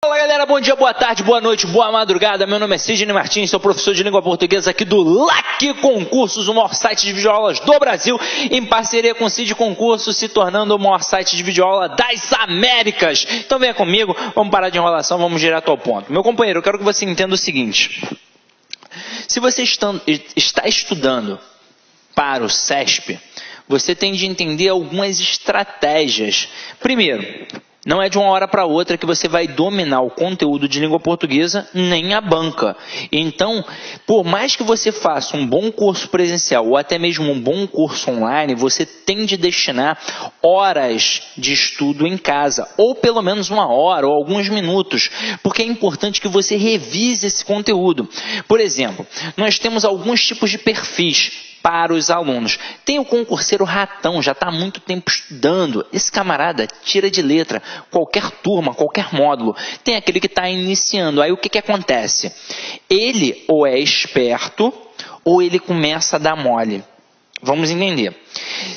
Fala galera, bom dia, boa tarde, boa noite, boa madrugada. Meu nome é Sidney Martins, sou professor de língua portuguesa aqui do LAC Concursos, o maior site de videoaulas do Brasil, em parceria com o Cid Concursos, se tornando o maior site de videoaula das Américas. Então venha comigo, vamos parar de enrolação, vamos direto ao ponto. Meu companheiro, eu quero que você entenda o seguinte: se você está estudando para o CESP, você tem de entender algumas estratégias. Primeiro, não é de uma hora para outra que você vai dominar o conteúdo de língua portuguesa, nem a banca. Então, por mais que você faça um bom curso presencial ou até mesmo um bom curso online, você tem de destinar horas de estudo em casa, ou pelo menos uma hora ou alguns minutos, porque é importante que você revise esse conteúdo. Por exemplo, nós temos alguns tipos de perfis para os alunos. Tem o concurseiro ratão, já está há muito tempo estudando. Esse camarada tira de letra qualquer turma, qualquer módulo. Tem aquele que está iniciando. Aí o que acontece? Ele ou é esperto ou ele começa a dar mole. Vamos entender.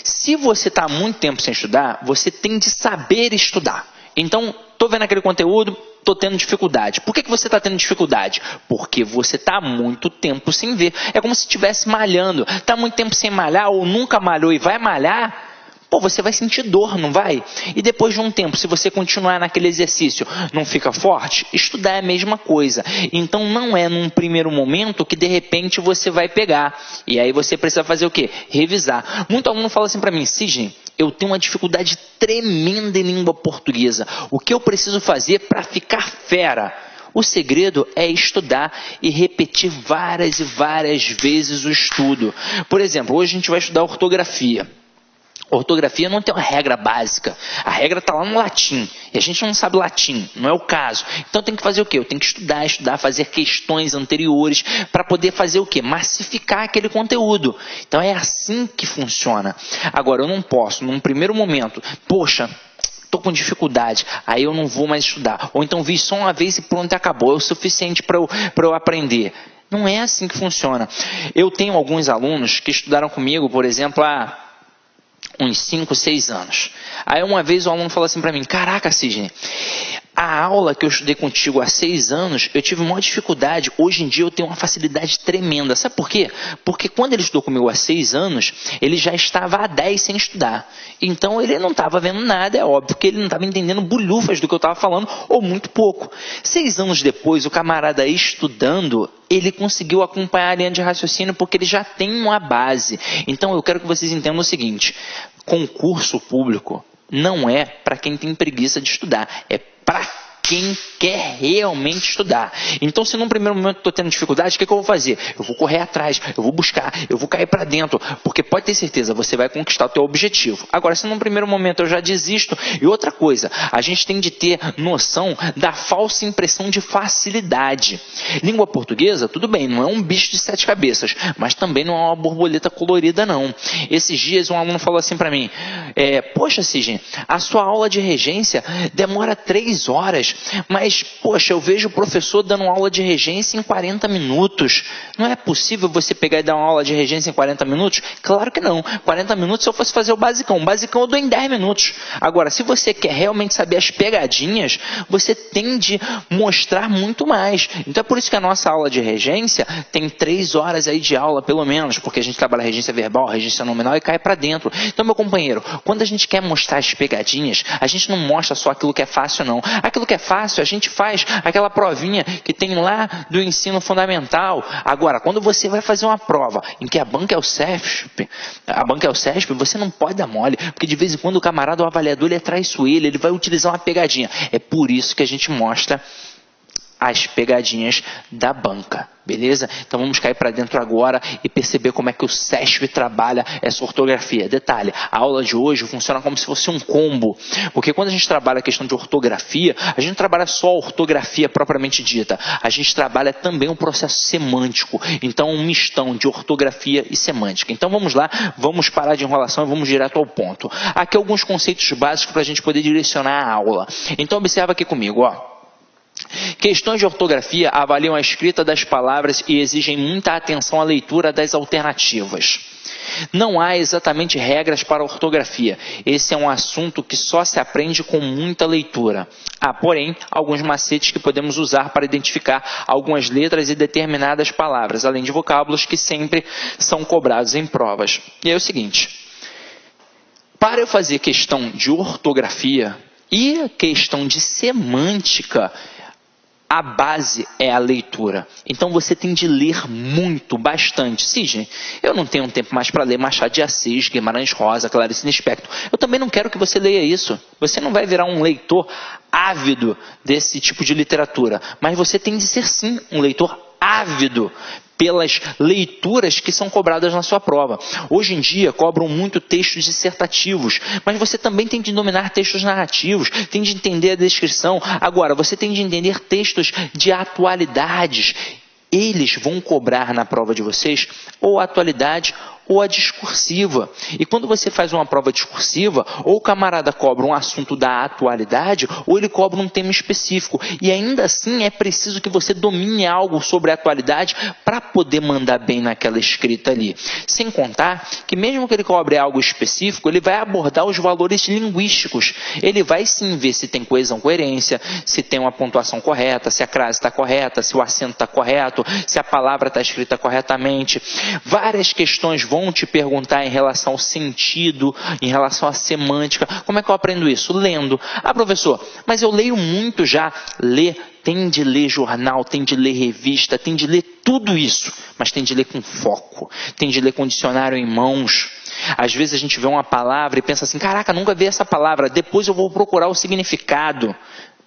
Se você está há muito tempo sem estudar, você tem de saber estudar. Então, estou vendo aquele conteúdo, estou tendo dificuldade. Por que você está tendo dificuldade? Porque você está há muito tempo sem ver. É como se estivesse malhando. Está muito tempo sem malhar ou nunca malhou e vai malhar, pô, você vai sentir dor, não vai? E depois de um tempo, se você continuar naquele exercício, não fica forte? Estudar é a mesma coisa. Então não é num primeiro momento que de repente você vai pegar. E aí você precisa fazer o quê? Revisar. Muito aluno fala assim para mim: Sidney, eu tenho uma dificuldade tremenda em língua portuguesa. O que eu preciso fazer para ficar fera? O segredo é estudar e repetir várias e várias vezes o estudo. Por exemplo, hoje a gente vai estudar ortografia. Ortografia não tem uma regra básica. A regra está lá no latim. E a gente não sabe latim. Não é o caso. Então tem que fazer o quê? Eu tenho que estudar, fazer questões anteriores para poder fazer o quê? Massificar aquele conteúdo. Então é assim que funciona. Agora, eu não posso, num primeiro momento, poxa, estou com dificuldade, aí eu não vou mais estudar. Ou então vi só uma vez e pronto, acabou. É o suficiente para eu aprender. Não é assim que funciona. Eu tenho alguns alunos que estudaram comigo, por exemplo, há uns 5, 6 anos. Aí uma vez o aluno falou assim para mim: caraca, Sidney, a aula que eu estudei contigo há 6 anos, eu tive maior dificuldade. Hoje em dia eu tenho uma facilidade tremenda. Sabe por quê? Porque quando ele estudou comigo há 6 anos, ele já estava há 10 sem estudar. Então ele não estava vendo nada, é óbvio que ele não estava entendendo bulhufas do que eu estava falando, ou muito pouco. 6 anos depois, o camarada estudando, ele conseguiu acompanhar a linha de raciocínio porque ele já tem uma base. Então eu quero que vocês entendam o seguinte: concurso público não é para quem tem preguiça de estudar, é para quem quer realmente estudar. Então, se num primeiro momento eu estou tendo dificuldade, o que eu vou fazer? Eu vou correr atrás, eu vou buscar, eu vou cair para dentro, porque pode ter certeza, você vai conquistar o teu objetivo. Agora, se num primeiro momento eu já desisto, e outra coisa, a gente tem de ter noção da falsa impressão de facilidade. Língua portuguesa, tudo bem, não é um bicho de 7 cabeças, mas também não é uma borboleta colorida, não. Esses dias um aluno falou assim para mim: poxa, Sidney, a sua aula de regência demora 3 horas, mas, poxa, eu vejo o professor dando uma aula de regência em 40 minutos. Não é possível você pegar e dar uma aula de regência em 40 minutos? Claro que não. 40 minutos se eu fosse fazer o basicão. O basicão eu dou em 10 minutos. Agora, se você quer realmente saber as pegadinhas, você tem de mostrar muito mais. Então é por isso que a nossa aula de regência tem 3 horas aí de aula, pelo menos, porque a gente trabalha regência verbal, regência nominal e cai para dentro. Então, meu companheiro, quando a gente quer mostrar as pegadinhas, a gente não mostra só aquilo que é fácil, não. Aquilo que é fácil, a gente faz aquela provinha que tem lá do ensino fundamental. Agora, quando você vai fazer uma prova em que a banca é o CESP, você não pode dar mole, porque de vez em quando o camarada, o avaliador, ele é traiçoeiro, ele vai utilizar uma pegadinha. É por isso que a gente mostra as pegadinhas da banca, beleza? Então vamos cair para dentro agora e perceber como é que o CESP trabalha essa ortografia. Detalhe, a aula de hoje funciona como se fosse um combo, porque quando a gente trabalha a questão de ortografia, a gente não trabalha só a ortografia propriamente dita, a gente trabalha também o processo semântico, então um mistão de ortografia e semântica. Então vamos lá, vamos parar de enrolação e vamos direto ao ponto. Aqui alguns conceitos básicos para a gente poder direcionar a aula. Então observa aqui comigo, ó. Questões de ortografia avaliam a escrita das palavras e exigem muita atenção à leitura das alternativas. Não há exatamente regras para a ortografia. Esse é um assunto que só se aprende com muita leitura. Há, porém, alguns macetes que podemos usar para identificar algumas letras e determinadas palavras, além de vocábulos que sempre são cobrados em provas. E é o seguinte, para eu fazer questão de ortografia e questão de semântica, a base é a leitura. Então você tem de ler muito, bastante. Sidney, eu não tenho tempo mais para ler Machado de Assis, Guimarães Rosa, Clarice Lispector. Eu também não quero que você leia isso. Você não vai virar um leitor ávido desse tipo de literatura. Mas você tem de ser sim um leitor ávido pelas leituras que são cobradas na sua prova. Hoje em dia cobram muito textos dissertativos, mas você também tem de dominar textos narrativos, tem de entender a descrição. Agora, você tem de entender textos de atualidades. Eles vão cobrar na prova de vocês ou a atualidade ou a discursiva. E quando você faz uma prova discursiva, ou o camarada cobra um assunto da atualidade, ou ele cobra um tema específico. E ainda assim é preciso que você domine algo sobre a atualidade para poder mandar bem naquela escrita ali. Sem contar que mesmo que ele cobre algo específico, ele vai abordar os valores linguísticos. Ele vai sim ver se tem coesão, coerência, se tem uma pontuação correta, se a crase está correta, se o acento está correto, se a palavra está escrita corretamente. Várias questões vão te perguntar em relação ao sentido, em relação à semântica. Como é que eu aprendo isso? Lendo. Ah, professor, mas eu leio muito já. Tem de ler jornal, tem de ler revista, tem de ler tudo isso. Mas tem de ler com foco. Tem de ler com dicionário em mãos. Às vezes a gente vê uma palavra e pensa assim, caraca, nunca vi essa palavra. Depois eu vou procurar o significado.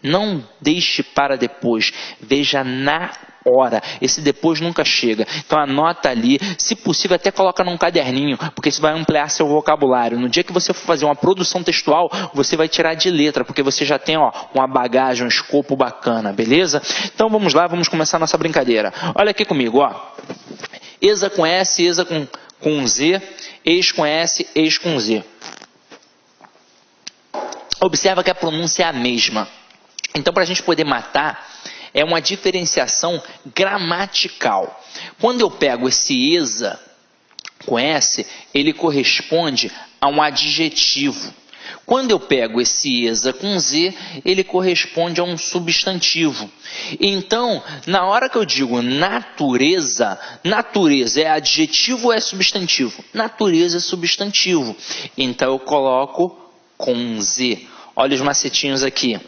Não deixe para depois. Veja na hora. Esse depois nunca chega. Então anota ali, se possível até coloca num caderninho, porque isso vai ampliar seu vocabulário. No dia que você for fazer uma produção textual, você vai tirar de letra, porque você já tem uma bagagem, um escopo bacana, beleza? Então vamos lá, vamos começar a nossa brincadeira. Olha aqui comigo, ESA com S, ESA com Z, ex com S, ex com Z. Observa que a pronúncia é a mesma. Então para a gente poder matar, é uma diferenciação gramatical. Quando eu pego esse ESA com S, ele corresponde a um adjetivo. Quando eu pego esse ESA com Z, ele corresponde a um substantivo. Então, na hora que eu digo natureza, natureza é adjetivo ou é substantivo? Natureza é substantivo. Então eu coloco com Z. Olha os macetinhos aqui.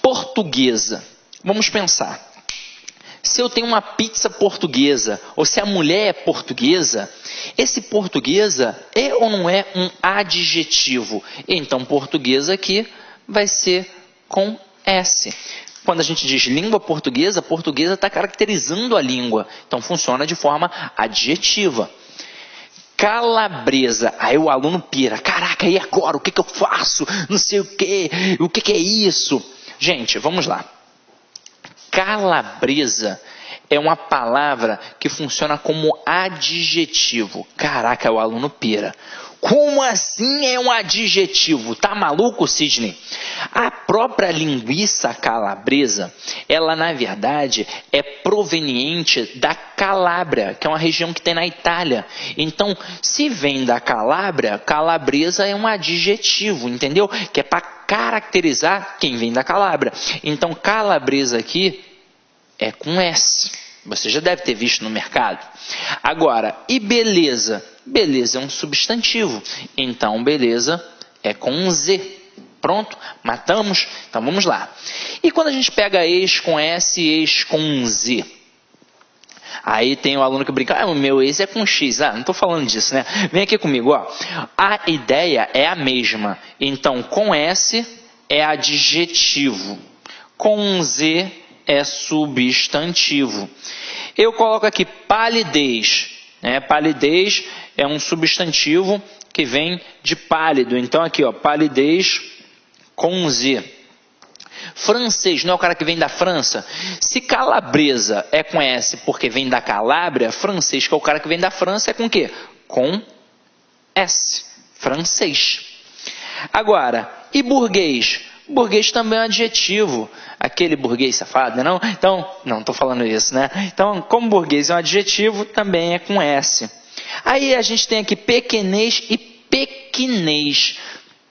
Portuguesa. Vamos pensar, se eu tenho uma pizza portuguesa, ou se a mulher é portuguesa, esse portuguesa é ou não é um adjetivo? Então, portuguesa aqui vai ser com S. Quando a gente diz língua portuguesa, portuguesa está caracterizando a língua, então funciona de forma adjetiva. Calabresa, aí o aluno pira, caraca, e agora, o que eu faço? Não sei o que é isso? Gente, vamos lá. Calabresa é uma palavra que funciona como adjetivo. Caraca, o aluno pira. Como assim é um adjetivo? Tá maluco, Sidney? A própria linguiça calabresa, ela na verdade é proveniente da Calábria, que é uma região que tem na Itália. Então, se vem da Calábria, calabresa é um adjetivo, entendeu? Que é para caracterizar quem vem da Calábria. Então, calabresa aqui é com S. Você já deve ter visto no mercado. Agora, e beleza? Beleza é um substantivo. Então, beleza é com um Z. Pronto? Matamos? Então, vamos lá. E quando a gente pega ex com S e ex com um Z? Aí tem o aluno que brinca, o meu ex é com X. Não estou falando disso, né? Vem aqui comigo, A ideia é a mesma. Então, com S é adjetivo. Com Z é substantivo. Eu coloco aqui palidez. Palidez é um substantivo que vem de pálido. Então, aqui, palidez com Z. Francês não é o cara que vem da França? Se calabresa é com S porque vem da Calábria, francês, que é o cara que vem da França, é com o quê? Com S. Francês. Agora, e burguês? Burguês também é um adjetivo. Aquele burguês safado, não? Então, não estou falando isso, né? Então, como burguês é um adjetivo, também é com S. Aí a gente tem aqui pequenez e pequinês.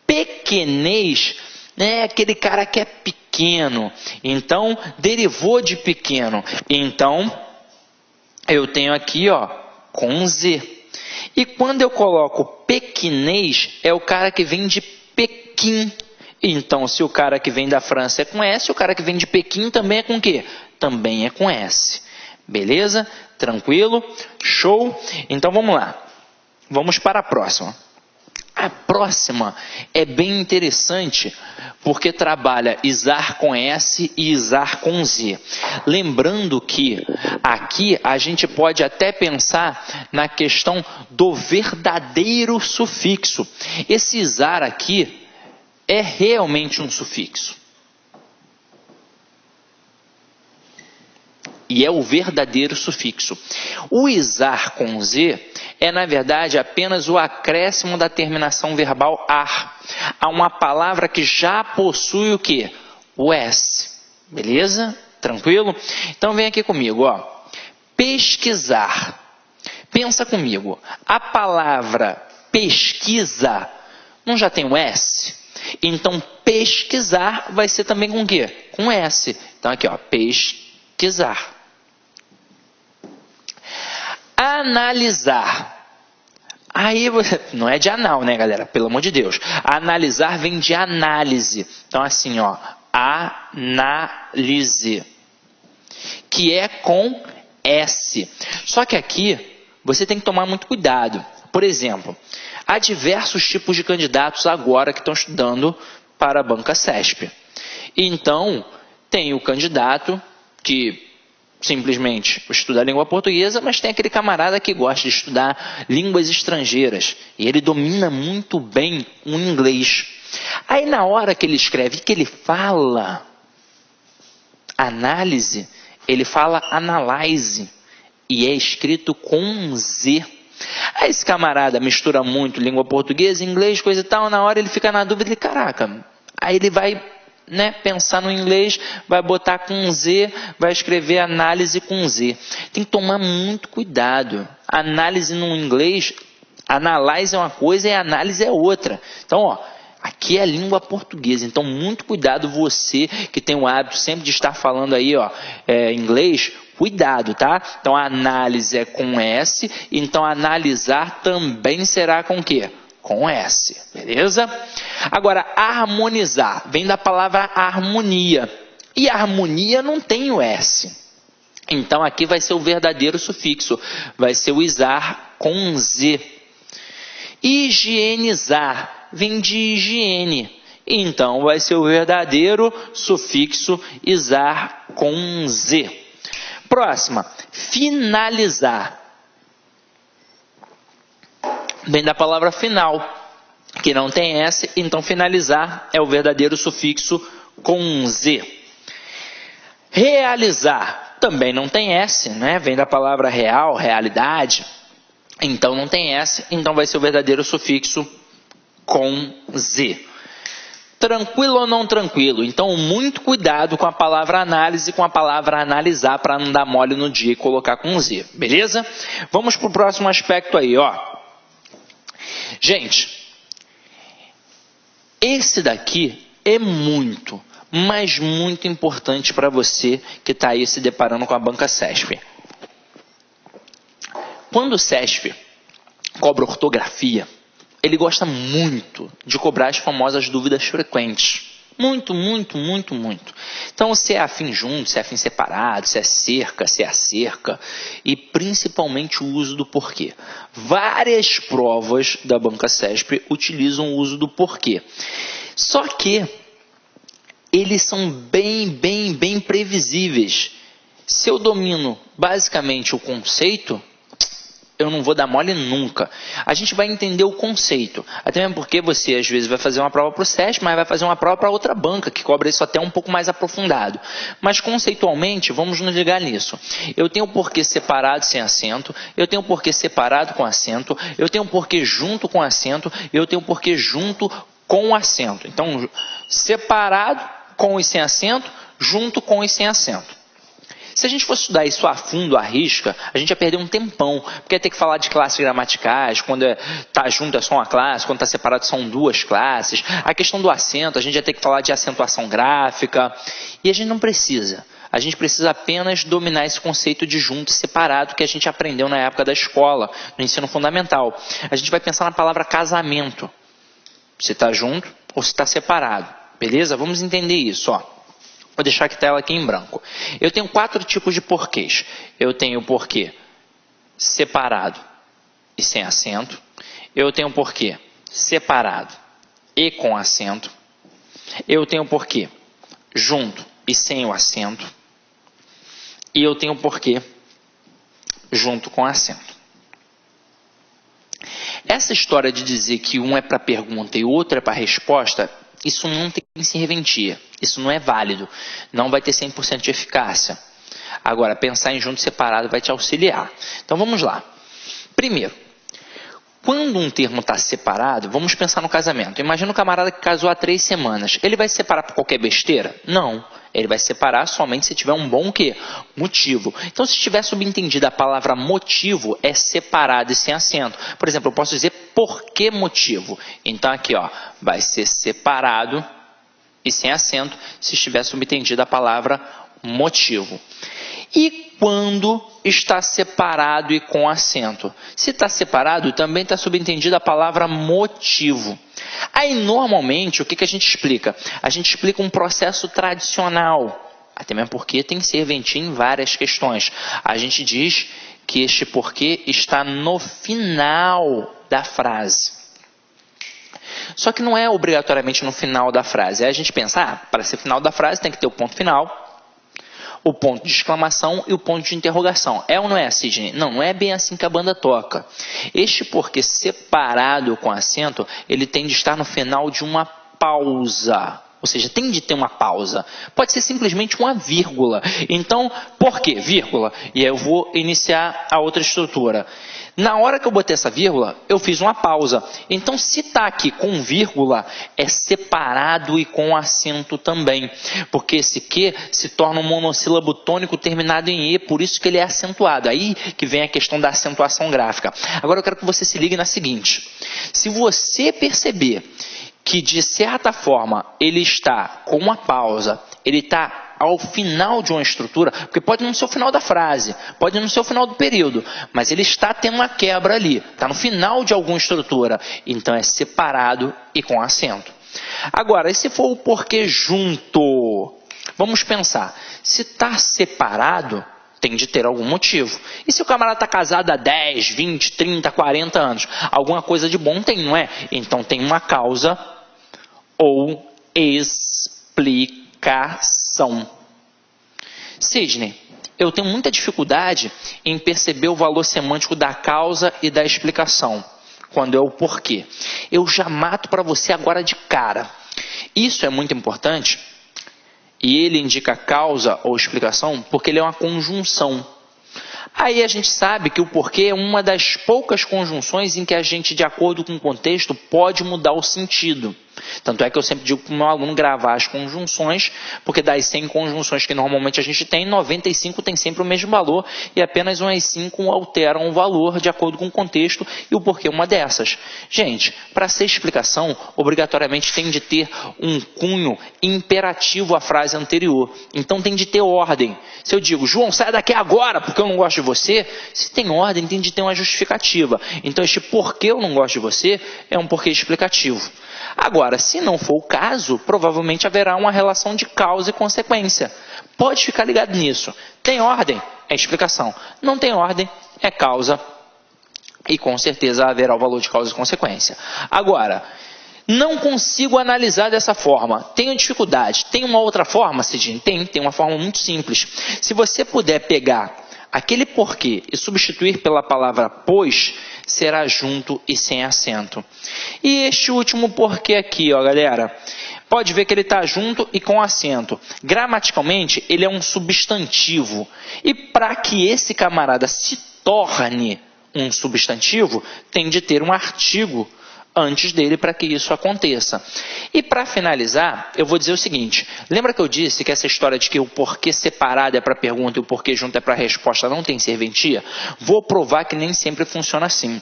Pequenez é aquele cara que é pequeno, então derivou de pequeno. Então eu tenho aqui, ó, com Z. E quando eu coloco pequinês, é o cara que vem de Pequim. Então, se o cara que vem da França é com S, o cara que vem de Pequim também é com quê? Também é com S. Beleza? Tranquilo? Show? Então, vamos lá. Vamos para a próxima. A próxima é bem interessante porque trabalha isar com S e isar com Z. Lembrando que aqui a gente pode até pensar na questão do verdadeiro sufixo. Esse isar aqui é realmente um sufixo. E é o verdadeiro sufixo. O isar com Z é, na verdade, apenas o acréscimo da terminação verbal ar a uma palavra que já possui o quê? O S. Beleza? Tranquilo? Então vem aqui comigo, ó. Pesquisar. Pensa comigo. A palavra pesquisa não já tem o S? Então pesquisar vai ser também com o quê? Com S. Então aqui, ó, pesquisar. Analisar. Aí, não é de anal, né, galera? Pelo amor de Deus. Analisar vem de análise. Então, assim, ó. Análise. Que é com S. Só que aqui, você tem que tomar muito cuidado. Por exemplo, há diversos tipos de candidatos agora que estão estudando para a banca CESP. Então, tem o candidato que simplesmente estuda a língua portuguesa, mas tem aquele camarada que gosta de estudar línguas estrangeiras. E ele domina muito bem o inglês. Aí na hora que ele escreve, que ele fala análise, ele fala analyze. E é escrito com Z. Aí esse camarada mistura muito língua portuguesa, inglês, coisa e tal. Na hora ele fica na dúvida, caraca. Aí ele vai pensar no inglês, vai botar com Z, vai escrever análise com Z. Tem que tomar muito cuidado. Análise no inglês, analyze é uma coisa e análise é outra. Então, ó, aqui é a língua portuguesa. Então, muito cuidado você que tem o hábito sempre de estar falando aí, ó, inglês, cuidado, tá? Então, a análise é com S, então analisar também será com o quê? Com S, beleza? Agora, harmonizar vem da palavra harmonia. E harmonia não tem o S. Então, aqui vai ser o verdadeiro sufixo. Vai ser o isar com Z. Higienizar vem de higiene. Então, vai ser o verdadeiro sufixo isar com Z. Próxima, finalizar. Vem da palavra final, que não tem S, então finalizar é o verdadeiro sufixo com Z. Realizar também não tem S, né? Vem da palavra real, realidade, então não tem S, então vai ser o verdadeiro sufixo com Z. Tranquilo ou não tranquilo? Então, muito cuidado com a palavra análise e com a palavra analisar para não dar mole no dia e colocar com Z, beleza? Vamos para o próximo aspecto aí, ó. Gente, esse daqui é muito, mas muito importante para você que está aí se deparando com a banca CESP. Quando o CESP cobra ortografia, ele gosta muito de cobrar as famosas dúvidas frequentes. Muito, muito, muito, muito. Então, se é afim junto, se é afim separado, se é cerca, se é acerca. E principalmente o uso do porquê. Várias provas da banca CESP utilizam o uso do porquê. Só que eles são bem previsíveis. Se eu domino basicamente o conceito, eu não vou dar mole nunca. A gente vai entender o conceito. Até mesmo porque você, às vezes, vai fazer uma prova para o SESP, mas vai fazer uma prova para outra banca, que cobra isso até um pouco mais aprofundado. Mas, conceitualmente, vamos nos ligar nisso. Eu tenho o porquê separado sem acento, eu tenho o porquê separado com acento, eu tenho o porquê junto com acento, eu tenho o porquê junto com acento. Então, separado com e sem acento, junto com e sem acento. Se a gente fosse estudar isso a fundo, à risca, a gente ia perder um tempão, porque ia ter que falar de classes gramaticais, quando está junto é só uma classe, quando está separado são duas classes. A questão do acento, a gente ia ter que falar de acentuação gráfica, e a gente não precisa. A gente precisa apenas dominar esse conceito de junto e separado que a gente aprendeu na época da escola, no ensino fundamental. A gente vai pensar na palavra casamento. Se está junto ou se está separado. Beleza? Vamos entender isso. Ó. Vou deixar a tela aqui em branco. Eu tenho 4 tipos de porquês. Eu tenho o porquê separado e sem acento. Eu tenho o porquê separado e com acento. Eu tenho o porquê junto e sem o acento. E eu tenho o porquê junto com acento. Essa história de dizer que um é para pergunta e o outro é para resposta, isso não tem serventia. Isso não é válido. Não vai ter 100% de eficácia. Agora, pensar em junto e separado vai te auxiliar. Então, vamos lá. Primeiro, quando um termo está separado, vamos pensar no casamento. Imagina um camarada que casou há 3 semanas. Ele vai se separar por qualquer besteira? Não. Ele vai separar somente se tiver um bom quê? Motivo. Então, se estiver subentendida a palavra motivo, é separado e sem acento. Por exemplo, eu posso dizer por que motivo. Então, aqui, ó, vai ser separado e sem acento se estiver subentendida a palavra motivo. E quando está separado e com acento? Se está separado, também está subentendida a palavra motivo. Aí, normalmente, o que a gente explica? A gente explica um processo tradicional, até mesmo porque tem serventia em várias questões. A gente diz que este porquê está no final da frase. Só que não é obrigatoriamente no final da frase. Aí a gente pensa, para ser final da frase tem que ter o ponto final, o ponto de exclamação e o ponto de interrogação. É ou não é, Sidney? Não, não é bem assim que a banda toca. Este porquê separado com acento, ele tem de estar no final de uma pausa. Ou seja, tem de ter uma pausa. Pode ser simplesmente uma vírgula. Então, por quê? Vírgula. E aí eu vou iniciar a outra estrutura. Na hora que eu botei essa vírgula, eu fiz uma pausa. Então, se está aqui com vírgula, é separado e com acento também. Porque esse que se torna um monossílabo tônico terminado em E, por isso que ele é acentuado. Aí que vem a questão da acentuação gráfica. Agora eu quero que você se ligue na seguinte. Se você perceber que de certa forma ele está com uma pausa, ele está ao final de uma estrutura, porque pode não ser o final da frase, pode não ser o final do período, mas ele está tendo uma quebra ali, está no final de alguma estrutura, então é separado e com acento. Agora, e se for o porquê junto? Vamos pensar, se está separado, tem de ter algum motivo. E se o camarada está casado há 10, 20, 30, 40 anos, alguma coisa de bom tem, não é? Então tem uma causa ou explicação. Sidney, eu tenho muita dificuldade em perceber o valor semântico da causa e da explicação, quando é o porquê. Eu já mato para você agora de cara. Isso é muito importante, e ele indica causa ou explicação porque ele é uma conjunção. Aí a gente sabe que o porquê é uma das poucas conjunções em que a gente, de acordo com o contexto, pode mudar o sentido. Tanto é que eu sempre digo para o meu aluno gravar as conjunções, porque das 100 conjunções que normalmente a gente tem, 95 tem sempre o mesmo valor e apenas umas 5 alteram o valor de acordo com o contexto e o porquê uma dessas. Gente, para ser explicação, obrigatoriamente tem de ter um cunho imperativo à frase anterior. Então tem de ter ordem. Se eu digo, João, sai daqui agora porque eu não gosto de você, se tem ordem, tem de ter uma justificativa. Então este porquê eu não gosto de você é um porquê explicativo. Agora, se não for o caso, provavelmente haverá uma relação de causa e consequência. Pode ficar ligado nisso. Tem ordem? É explicação. Não tem ordem? É causa. E com certeza haverá o valor de causa e consequência. Agora, não consigo analisar dessa forma. Tenho dificuldade. Tem uma outra forma, Sidney? Tem uma forma muito simples. Se você puder pegar aquele porquê e substituir pela palavra pois, será junto e sem acento. E este último porquê aqui, ó, galera, pode ver que ele está junto e com acento. Gramaticalmente, ele é um substantivo. E para que esse camarada se torne um substantivo, tem de ter um artigo antes dele para que isso aconteça. E para finalizar, eu vou dizer o seguinte, lembra que eu disse que essa história de que o porquê separado é para a pergunta e o porquê junto é para a resposta não tem serventia? Vou provar que nem sempre funciona assim.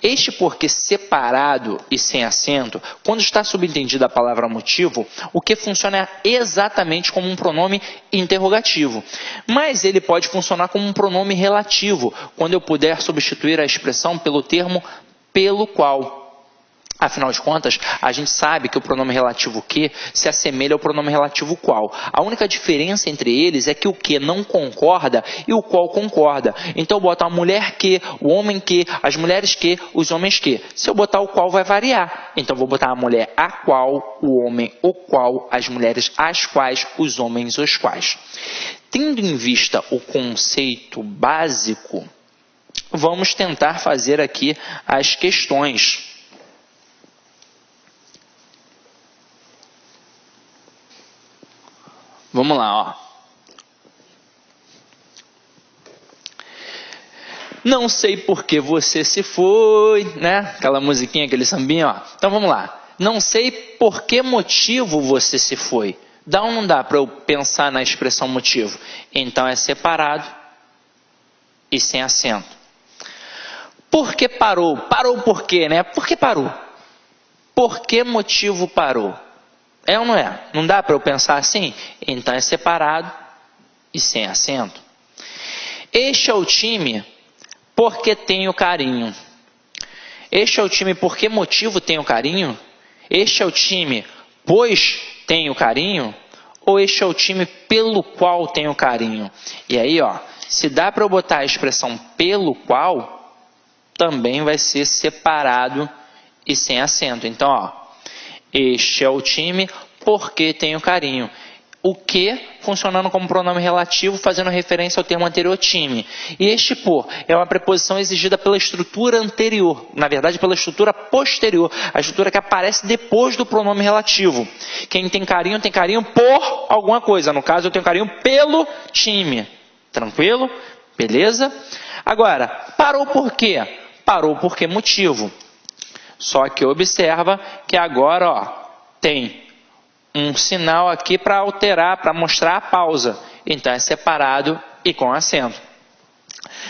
Este porquê separado e sem acento, quando está subentendido a palavra motivo, o que funciona é exatamente como um pronome interrogativo. Mas ele pode funcionar como um pronome relativo, quando eu puder substituir a expressão pelo termo pelo qual. Afinal de contas, a gente sabe que o pronome relativo que se assemelha ao pronome relativo qual. A única diferença entre eles é que o que não concorda e o qual concorda. Então eu boto a mulher que, o homem que, as mulheres que, os homens que. Se eu botar o qual vai variar. Então eu vou botar a mulher a qual, o homem o qual, as mulheres as quais, os homens os quais. Tendo em vista o conceito básico, vamos tentar fazer aqui as questões. Vamos lá, ó. Não sei por que você se foi, né? Aquela musiquinha, aquele sambinha, ó. Então vamos lá. Não sei por que motivo você se foi. Dá ou não dá para eu pensar na expressão motivo? Então é separado e sem acento. Por que parou? Parou por quê, né? Por que parou? Por que motivo parou? É ou não é? Não dá para eu pensar assim? Então é separado e sem acento. Este é o time porque tenho carinho. Este é o time por que motivo tenho carinho? Este é o time pois tenho carinho? Ou este é o time pelo qual tenho carinho? E aí, ó, se dá para eu botar a expressão pelo qual, também vai ser separado e sem acento. Então, ó. Este é o time porque tenho carinho. O que funcionando como pronome relativo, fazendo referência ao termo anterior, time. E este por é uma preposição exigida pela estrutura anterior, na verdade pela estrutura posterior, a estrutura que aparece depois do pronome relativo. Quem tem carinho por alguma coisa. No caso, eu tenho carinho pelo time. Tranquilo? Beleza? Agora, parou por quê? Parou por que motivo? Só que observa que agora, ó, tem um sinal aqui para alterar, para mostrar a pausa. Então é separado e com acento.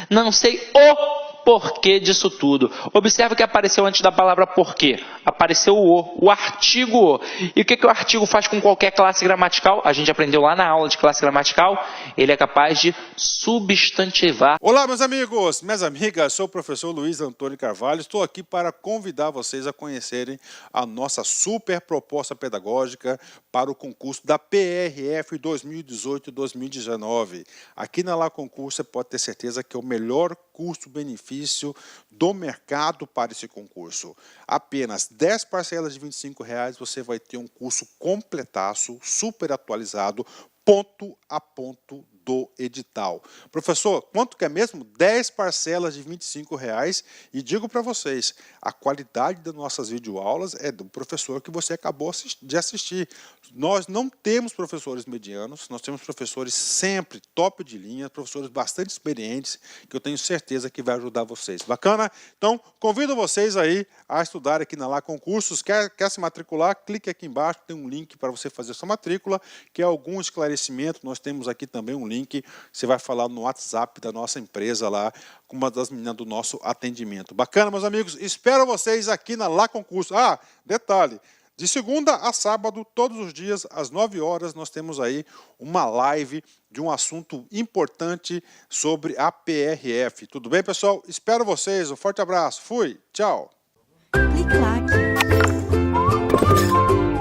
Não sei o porquê disso tudo. Observa que apareceu antes da palavra porquê. Apareceu o artigo o. E o que o artigo faz com qualquer classe gramatical? A gente aprendeu lá na aula de classe gramatical. Ele é capaz de substantivar. Olá, meus amigos, minhas amigas. Sou o professor Luiz Antônio Carvalho. Estou aqui para convidar vocês a conhecerem a nossa super proposta pedagógica para o concurso da PRF 2018-2019. Aqui na Lá Concurso você pode ter certeza que é o melhor custo-benefício do mercado para esse concurso. Apenas 10 parcelas de R$ 25,00 você vai ter um curso completaço, super atualizado, ponto a ponto do edital. Professor, quanto que é mesmo? 10 parcelas de R$ 25,00 e digo para vocês, a qualidade das nossas videoaulas é do professor que você acabou de assistir. Nós não temos professores medianos, nós temos professores sempre top de linha, professores bastante experientes, que eu tenho certeza que vai ajudar vocês. Bacana? Então, convido vocês aí a estudar aqui na Lá Concursos. Quer se matricular? Clique aqui embaixo, tem um link para você fazer sua matrícula, que é algum esclarecimento. Nós temos aqui também um link, você vai falar no WhatsApp da nossa empresa lá, com uma das meninas do nosso atendimento. Bacana, meus amigos? Espero vocês aqui na Lá Concurso. Ah, detalhe, de segunda a sábado, todos os dias, às 9 horas, nós temos aí uma live de um assunto importante sobre a PRF. Tudo bem, pessoal? Espero vocês. Um forte abraço. Fui. Tchau. Clique lá.